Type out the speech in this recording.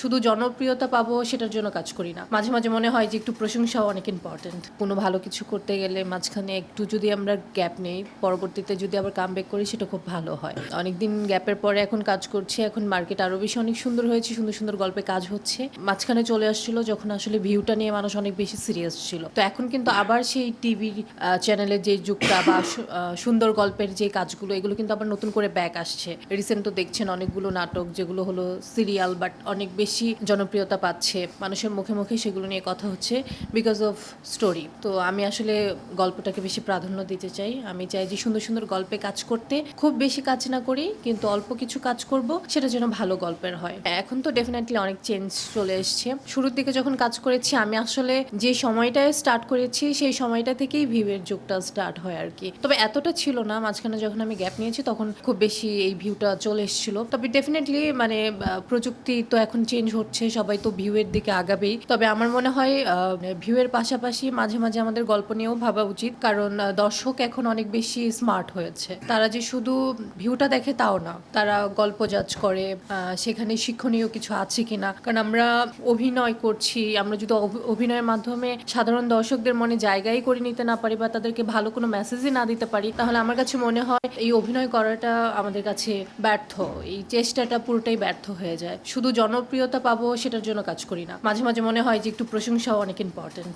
শুধু জনপ্রিয়তা পাবো সেটার জন্য কাজ করি না। মাঝে, মাঝে মনে হয় যে একটু প্রশংসাও অনেক ইম্পোর্টেন্ট। কোনো ভালো কিছু করতে গেলে মাঝখানে একটু যদি আমরা গ্যাপ নেই, পরবর্তীতে যদি আবার কামব্যাক করি সেটা খুব ভালো হয়। অনেকদিন গ্যাপের পরে এখন কাজ করছি। এখন মার্কেট আরো বেশি অনেক সুন্দর হয়েছে। সুন্দর, সুন্দর গল্পে কাজ হচ্ছে। মাঝখানে চলে আসছিল যখন আসলে ভিউটা নিয়ে মানুষ অনেক বেশি সিরিয়াস ছিল। তো এখন কিন্তু আবার সেই টিভির চ্যানেলের যে যুগটা বা সুন্দর গল্পের যে কাজগুলো এগুলো কিন্তু আবার নতুন করে ব্যাক আসছে। রিসেন্ট তো দেখছেন অনেকগুলো নাটক যেগুলো হলো সিরিয়াল বাট অনেক বেশি জনপ্রিয়তা পাচ্ছে। মানুষের মুখে, মুখে সেগুলো নিয়ে কথা হচ্ছে বিকজ অফ স্টোরি। তো আমি আসলে গল্পটাকে বেশি প্রাধান্য দিতে চাই। আমি চাই যে সুন্দর, সুন্দর গল্পে কাজ করতে। খুব বেশি কাজ না করি কিন্তু অল্প কিছু কাজ করব সেটা যেন ভালো গল্পের হয়। এখন তো ডেফিনেটলি অনেক চেঞ্জ চলে এসছে। শুরুর দিকে যখন কাজ করেছি আমি আসলে যে সময়টায় স্টার্ট করেছি সেই সময়টা থেকেই ভিউয়ের যুগটা স্টার্ট হয় আরকি। তবে এতটা ছিল না। মাঝখানে যখন আমি গ্যাপ নিয়েছি তখন খুব বেশি এই ভিউটা চলে এসেছিল। তবে ডেফিনেটলি মানে প্রযুক্তি তো এখন চেঞ্জ হচ্ছে। সবাই তো ভিউয়ের দিকে আগাবেই। তবে আমার মনে হয় ভিউয়ের পাশাপাশি মাঝে, মাঝে আমাদের গল্প নিয়েও ভাবা উচিত। কারণ দর্শক এখন অনেক বেশি স্মার্ট হয়েছে। তারা যে শুধু ভিউটা দেখে তাও না। তারা গল্প জাজ করে, সেখানে শিক্ষণীয় কিছু আছে কিনা। কারণ আমরা অভিনয় করছি, আমরা যদি অভিনয়ের মাধ্যমে সাধারণ দর্শকদের মনে জায়গাই করে নিতে না পারি বা তাদেরকে ভালো কোনো মেসেজই না দিতে পারি, তাহলে আমার কাছে মনে হয় এই অভিনয় করাটা আমাদের কাছে ব্যর্থ। এই চেষ্টাটা পুরোটাই ব্যর্থ হয়ে যায়। শুধু জনপ্রিয়তা পাবো সেটার জন্য কাজ করি না। মাঝে, মাঝে মনে হয় যে একটু প্রশংসাও অনেক ইম্পোর্টেন্ট।